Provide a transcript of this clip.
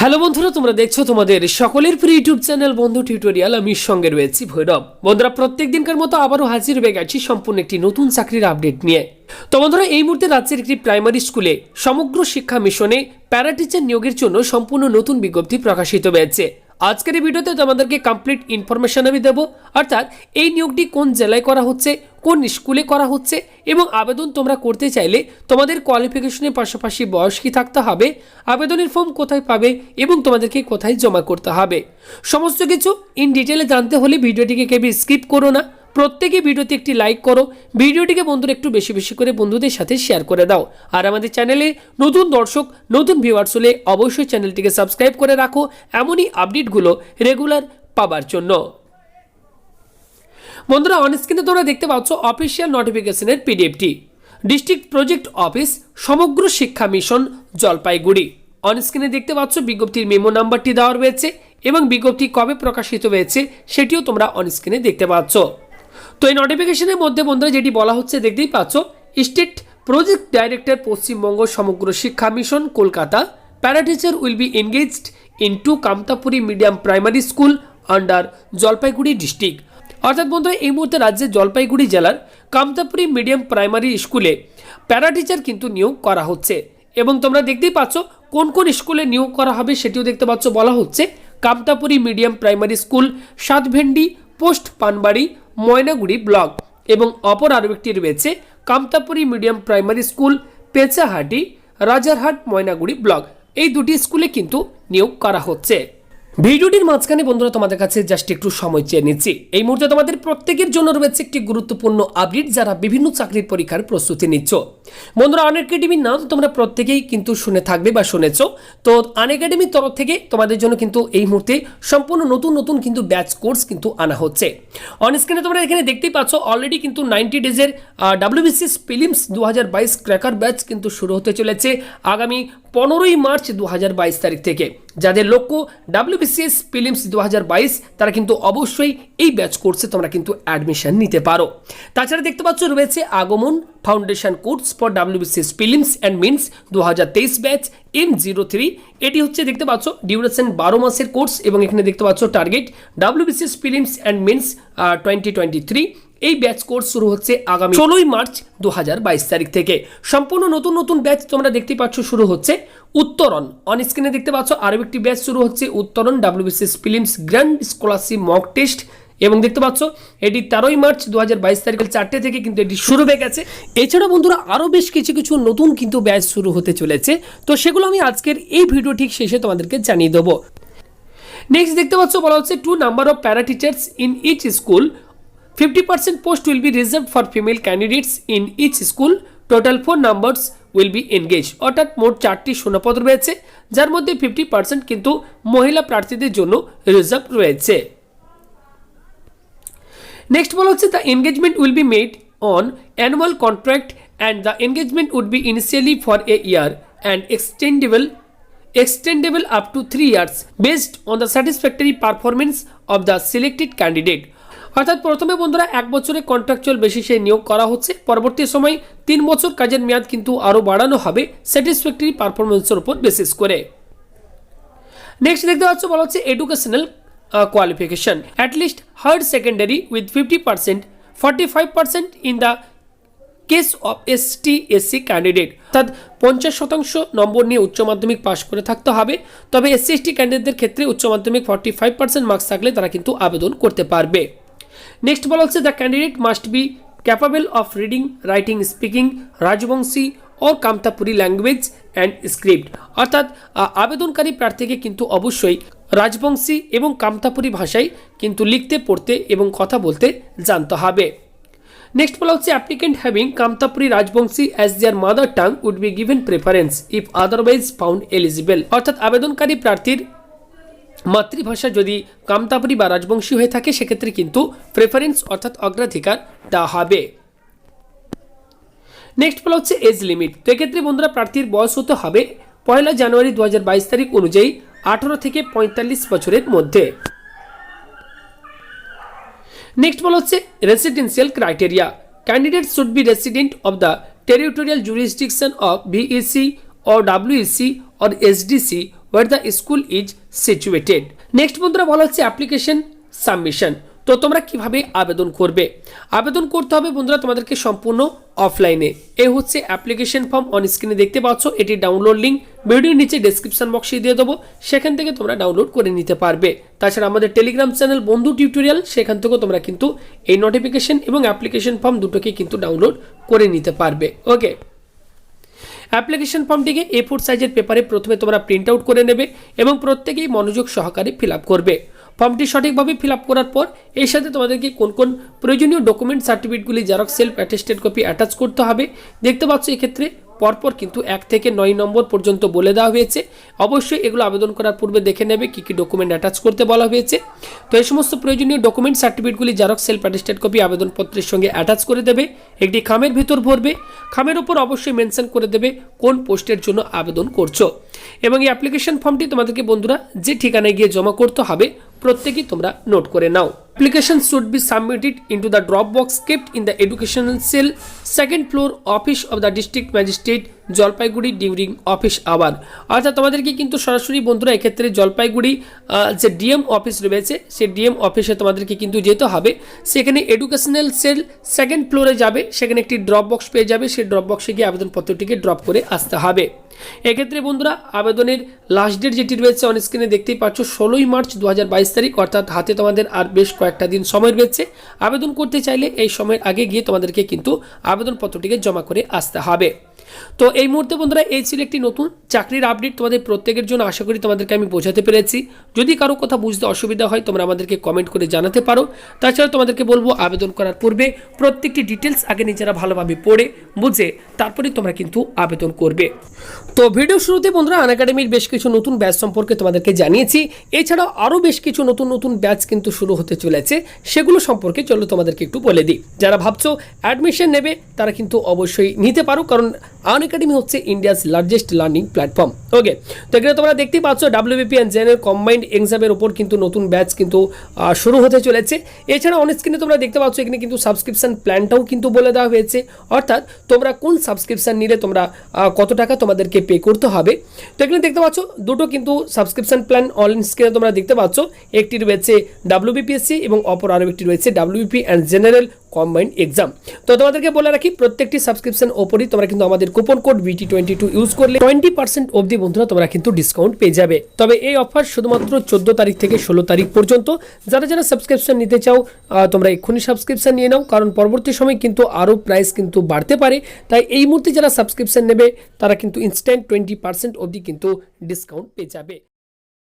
Hello বন্ধুরা, তোমরা দেখছো তোমাদের সকলের প্রিয় ইউটিউব চ্যানেল বন্ধু টিউটোরিয়াল। আমি সঙ্গে রয়েছি ভৈরব। বন্ধুরা, প্রত্যেক দিনকার মতো আবারও হাজির হয়ে গেছি সম্পূর্ণ একটি নতুন চাকরির আপডেট নিয়ে। তো বন্ধুরা, এই মুহূর্তে রাজ্যের একটি প্রাইমারি স্কুলে সমগ্র শিক্ষা মিশনে প্যারা টিচার নিয়োগের জন্য সম্পূর্ণ নতুন বিজ্ঞপ্তি প্রকাশিত হয়েছে। আজকের এই ভিডিওতে তোমাদেরকে কমপ্লিট ইনফরমেশন আমি দেবো, অর্থাৎ এই নিয়োগটি কোন জেলায় করা হচ্ছে, কোন স্কুলে করা হচ্ছে এবং আবেদন তোমরা করতে চাইলে তোমাদের কোয়ালিফিকেশনের পাশাপাশি বয়স কি থাকতে হবে, আবেদনের ফর্ম কোথায় পাবে এবং তোমাদেরকে কোথায় জমা করতে হবে, সমস্ত কিছু ইন ডিটেলে জানতে হলে ভিডিওটিকে কেবি স্কিপ করো না। প্রত্যেকে ভিডিওতে একটি লাইক করো, ভিডিওটিকে বন্ধুরা একটু বেশি বেশি করে বন্ধুদের সাথে শেয়ার করে দাও। আর আমাদের চ্যানেলে নতুন দর্শক নতুন ভিউয়ার্স হলে অবশ্যই চ্যানেলটিকে সাবস্ক্রাইব করে রাখো এমনই আপডেটগুলো রেগুলার পাবার জন্য। বন্ধুরা, অন স্ক্রিনে তোমরা দেখতে পাচ্ছ অফিসিয়াল নোটিফিকেশনের পিডিএফটি। ডিস্ট্রিক্ট প্রজেক্ট অফিস, সমগ্র শিক্ষা মিশন, জলপাইগুড়ি। অন স্ক্রিনে দেখতে পাচ্ছ বিজ্ঞপ্তির মেমো নাম্বারটি দেওয়া রয়েছে এবং বিজ্ঞপ্তি কবে প্রকাশিত হয়েছে সেটিও তোমরা অন স্ক্রিনে দেখতে পাচ্ছ। তো এই নোটিফিকেশনের মধ্যে বন্ধুরা যেটি বলা হচ্ছে দেখতেই পাচ্ছ, স্টেট প্রজেক্ট ডাইরেক্টর পশ্চিমবঙ্গ সমগ্র শিক্ষা mission Kolkata, para teacher will be engaged in two Kamtapuri medium primary school under Jalpaiguri district. অর্থাৎ বন্ধুরা, এই মুহূর্তে রাজ্যের জলপাইগুড়ি জেলার কামতাপুরি মিডিয়াম প্রাইমারি স্কুলে প্যারা টিচার কিন্তু নিয়োগ করা হচ্ছে এবং তোমরা দেখতেই পাচ্ছ কোন কোন স্কুলে নিয়োগ করা হবে সেটিও দেখতে পাচ্ছ। বলা হচ্ছে Kamtapuri medium primary school, Satbhendi post, Panbari, Maynaguri block এবং অপর আরও একটি রয়েছে Kamtapuri medium primary school, Pechahati, Rajarhat, Maynaguri block. এই দুটি স্কুলে কিন্তু নিয়োগ করা হচ্ছে। ভিডিওটির মাঝখানে বন্ধুরা তোমাদের কাছে জাস্ট একটু সময় চেয়ে নিচ্ছি। এই মুহূর্তে তোমাদের প্রত্যেকের জন্য রয়েছে একটি গুরুত্বপূর্ণ আপডেট, যারা বিভিন্ন চাকরির পরীক্ষার প্রস্তুতি নিচ্ছ। বন্ধুরা, আনএকাডেমির নাম তোমরা প্রত্যেকেই কিন্তু শুনে থাকবে বা শুনেছো। তো আনএকাডেমির তরফ থেকে তোমাদের জন্য কিন্তু এই মুহূর্তে সম্পূর্ণ নতুন নতুন কিন্তু ব্যাচ কোর্স কিন্তু আনা হচ্ছে। অন স্ক্রিনে তোমরা এখানে দেখতেই পাচ্ছ অলরেডি কিন্তু 90 ডেজের WBCS প্রিলিমস 2022 ক্র্যাকার ব্যাচ কিন্তু শুরু হতে চলেছে আগামী 15ই মার্চ 2022 তারিখ থেকে। যাদের লক্ষ্য WBCS প্রিলিমস 2022 তারা কিন্তু অবশ্যই এই ব্যাচ কোর্সে তোমরা কিন্তু অ্যাডমিশন নিতে পারো। তাছাড়া দেখতে পাচ্ছ রয়েছে আগমন foundation course for WBCS prelims and means 2023 batch M03। এটি হচ্ছে দেখতে পাচ্ছ ডিউরেশন 12 মাসের কোর্স এবং এখানে দেখতে পাচ্ছ target WBCS prelims and means 2023। এই ব্যাচ কোর্স শুরু হচ্ছে আগামী 16ই মার্চ 2022 তারিখ থেকে। সম্পূর্ণ নতুন নতুন ব্যাচ তোমরা দেখতে পাচ্ছ শুরু হচ্ছে। উত্তরণ, অন স্ক্রিনে দেখতে পাচ্ছ আরও একটি ব্যাচ শুরু হচ্ছে উত্তরণ WBCS prelims grand scholarship mock test এবং দেখতে পাচ্ছ এটি 13ই মার্চ 2022 তারিখের 4টে থেকে কিন্তু এটি শুরু হয়ে গেছে। এছাড়া বন্ধুরা আরও বেশ কিছু কিছু নতুন কিন্তু ব্যাচ শুরু হতে চলেছে, তো সেগুলো আমি আজকের এই ভিডিও ঠিক শেষে তোমাদেরকে জানিয়ে দেবো। নেক্সট দেখতে পাচ্ছ বলা হচ্ছে 2 number of para teachers in each school, 50% post will be reserved for female candidates in each school. Total 4 numbers will be engaged. অর্থাৎ মোট 4টি শূন্যপদ রয়েছে, যার মধ্যে 50% কিন্তু মহিলা প্রার্থীদের জন্য রিজার্ভ রয়েছে। নেক্সট বলা হচ্ছে the engagement will be made on annual contract and the engagement would be initially for a year and extendable up to 3 years based on the satisfactory performance of the selected candidate. অর্থাৎ প্রথমে বন্ধুরা 1 বছরের contractual বেসিসে নিয়োগ করা হচ্ছে, পরবর্তী সময় 3 বছর কাজের মেয়াদ কিন্তু আরও বাড়ানো হবে স্যাটিসফ্যাক্টরি পারফরমেন্সের উপর বেসিস করে। নেক্সট দেখতে পাচ্ছ বলা হচ্ছে educational qualification at least higher secondary with 50%, 45% in the case of ST/SC candidate. অর্থাৎ 50% নম্বর নিয়ে উচ্চ মাধ্যমিক পাশ করে থাকতে হবে, তবে SC/ST ক্যান্ডিডেটদের ক্ষেত্রে উচ্চ মাধ্যমিক 45% মার্কস থাকলে তারা কিন্তু আবেদন করতে পারবে। নেক্সট বলা হচ্ছে the candidate must be capable of reading, writing, speaking Rajbanshi or Kamtapuri language and script. অর্থাৎ আবেদনকারী প্রার্থীকে কিন্তু অবশ্যই রাজবংশী এবং কামতাপুরি ভাষায় কিন্তু লিখতে, পড়তে এবং কথা বলতে জানতে হবে। নেক্সট বলা হচ্ছে applicant having Kamtapuri Rajbanshi as their mother tongue would be given preference if otherwise found eligible. অর্থাৎ আবেদনকারী প্রার্থীর মাতৃভাষা যদি কামতাপুরি বা রাজবংশী হয়ে থাকে সেক্ষেত্রে কিন্তু প্রেফারেন্স অর্থাৎ অগ্রাধিকার দেওয়া হবে। নেক্সট বলা হচ্ছে এজ লিমিট। তো এক্ষেত্রে বন্ধুরা প্রার্থীর বয়স হতে হবে 1 জানুয়ারি 2022 তারিখ অনুযায়ী 18 থেকে 45 বছরের মধ্যে। নেক্সট বলা হচ্ছে residential criteria. Candidate should be resident of the territorial jurisdiction of VEC or WEC or SDC where the school is situated. Next বন্ধুরা বলা হচ্ছে অ্যাপ্লিকেশন সাবমিশন। তো তোমরা কিভাবে আবেদন করবে? আবেদন করতে হবে বন্ধুরা তোমাদেরকে সম্পূর্ণ অফলাইনে। এই হচ্ছে অ্যাপ্লিকেশন ফর্ম, অন স্ক্রিনে দেখতে পাচ্ছ। এটি ডাউনলোড লিঙ্ক ভিডিওর নিচে ডেসক্রিপশন বক্সে দিয়ে দেবো, সেখান থেকে তোমরা ডাউনলোড করে নিতে পারবে। তাছাড়া আমাদের টেলিগ্রাম চ্যানেল বন্ধু টিউটোরিয়াল, সেখান থেকেও তোমরা কিন্তু এই নোটিফিকেশন এবং অ্যাপ্লিকেশন ফর্ম দুটোকে কিন্তু ডাউনলোড করে নিতে পারবে। ওকে, অ্যাপ্লিকেশন ফর্মটিকে A4 সাইজের পেপারে প্রথমে তোমরা প্রিন্ট আউট করে নেবে এবং প্রত্যেকেই মনোযোগ সহকারে ফিল আপ করবে। ফর্মটি সঠিকভাবে ফিল আপ করার পর এর সাথে তোমাদেরকে কোন কোন প্রয়োজনীয় ডকুমেন্ট সার্টিফিকেটগুলি xerox self attested copy attach করতে হবে দেখতে পাচ্ছ। এক্ষেত্রে পরপর কিন্তু 1 থেকে 9 নম্বর পর্যন্ত বলে দেওয়া হয়েছে। অবশ্যই এগুলো আবেদন করার পূর্বে দেখে নেবে কী কী ডকুমেন্ট অ্যাটাচ করতে বলা হয়েছে। তো এই সমস্ত প্রয়োজনীয় ডকুমেন্ট সার্টিফিকেটগুলি জেরক্স সেলফ অ্যাটেস্টেড কপি আবেদনপত্রের সঙ্গে অ্যাটাচ করে দেবে, একটি খামের ভিতর ভরবে। খামের উপর অবশ্যই মেনশন করে দেবে কোন পোস্টের জন্য আবেদন করছো এবং এই অ্যাপ্লিকেশন ফর্মটি তোমাদেরকে বন্ধুরা যে ঠিকানায় গিয়ে জমা করতে হবে প্রত্যেকেই তোমরা নোট করে নাও। Application should be submitted into the drop box kept in the educational cell, second floor office of the district magistrate Jalpaiguri during office hour. অর্থাৎ তোমাদেরকে কিন্তু সরাসরি বন্ধুরা এক্ষেত্রে জলপাইগুড়ি যে ডিএম অফিস রয়েছে সেই ডিএম অফিসে তোমাদেরকে কিন্তু যেতে হবে। সেখানে এডুকেশনাল সেল সেকেন্ড ফ্লোরে যাবে, সেখানে একটি ড্রপ বক্স পেয়ে যাবে, সেই ড্রপ বক্সে গিয়ে আবেদনপত্রটিকে ড্রপ করে আসতে হবে। এক্ষেত্রে বন্ধুরা আবেদনের লাস্ট ডেট যেটি রয়েছে অন স্ক্রিনে দেখতেই পাচ্ছ 16ই মার্চ 2022 তারিখ, অর্থাৎ হাতে তোমাদের আর বেশ কয়েকটা দিন সময় রয়েছে। আবেদন করতে চাইলে এই সময়ের আগে গিয়ে তোমাদেরকে কিন্তু আবেদনপত্রটিকে জমা করে আসতে হবে। তো এই মুহূর্তে বন্ধুরা এই ছিল একটি নতুন চাকরির আপডেট তোমাদের প্রত্যেকের জন্য। আশা করি তোমাদেরকে আমি বোঝাতে পেরেছি। যদি কারো কথা বুঝতে অসুবিধা হয় তোমরা আমাদেরকে কমেন্ট করে জানাতে পারো। তাছাড়া তোমাদেরকে বলবো আবেদন করার পূর্বে প্রত্যেকটি ডিটেলস আগে নিজেরা ভালোভাবে পড়ে বুঝে তারপরে তোমরা কিন্তু আবেদন করবে। তো ভিডিও শুরুতে বন্ধুরা আনএকাডেমির বেশ কিছু নতুন ব্যাচ সম্পর্কে তোমাদেরকে জানিয়েছি। এছাড়াও আরও বেশ কিছু নতুন নতুন ব্যাচ কিন্তু শুরু হতে চলেছে, সেগুলো সম্পর্কে চলো তোমাদেরকে একটু বলে দিই। যারা ভাবছো অ্যাডমিশন নেবে তারা কিন্তু অবশ্যই নিতে পারো, কারণ আনএকাডেমি হচ্ছে ইন্ডিয়াস লার্জেস্ট লার্নিং প্ল্যাটফর্ম। ওকে, তো এখানে তোমরা দেখতেই পাচ্ছ WBP অ্যান্ড জেনারেল কম্বাইন্ড এক্সামের ওপর কিন্তু নতুন ব্যাচ কিন্তু শুরু হতে চলেছে। এছাড়া অন স্ক্রিনে তোমরা দেখতে পাচ্ছ এখানে কিন্তু সাবস্ক্রিপশন প্ল্যানটাও কিন্তু বলে দেওয়া হয়েছে, অর্থাৎ তোমরা কোন সাবস্ক্রিপশন নিলে তোমরা কত টাকা তোমাদেরকে পে করতে হবে। তো এখানে দেখতে পাচ্ছ দুটো কিন্তু সাবস্ক্রিপশন প্ল্যান অন স্ক্রিনে তোমরা দেখতে পাচ্ছ। একটি রয়েছে WBPSC এবং অপর আরও একটি রয়েছে WBP and general combined exam. তো তোমাদেরকে বলে রাখি প্রত্যেকটি সাবস্ক্রিপশন ওপরই তোমরা কিন্তু আমাদের কুপন কোড BT22 ইউজ করলে 20% অবধি বন্ধুরা তোমরা কিন্তু ডিসকাউন্ট পেয়ে যাবে। তবে এই অফার শুধুমাত্র 14 তারিখ থেকে 16 তারিখ পর্যন্ত। যারা যারা সাবস্ক্রিপশন নিতে চাও তোমরা এক্ষুনি সাবস্ক্রিপশন নিয়ে নাও, কারণ পরবর্তী সময় কিন্তু আরও প্রাইস কিন্তু বাড়তে পারে। তাই এই মুহূর্তে যারা সাবস্ক্রিপশন নেবে তারা কিন্তু ইনস্ট্যান্ট 20% অবধি কিন্তু ডিসকাউন্ট পেয়ে যাবে।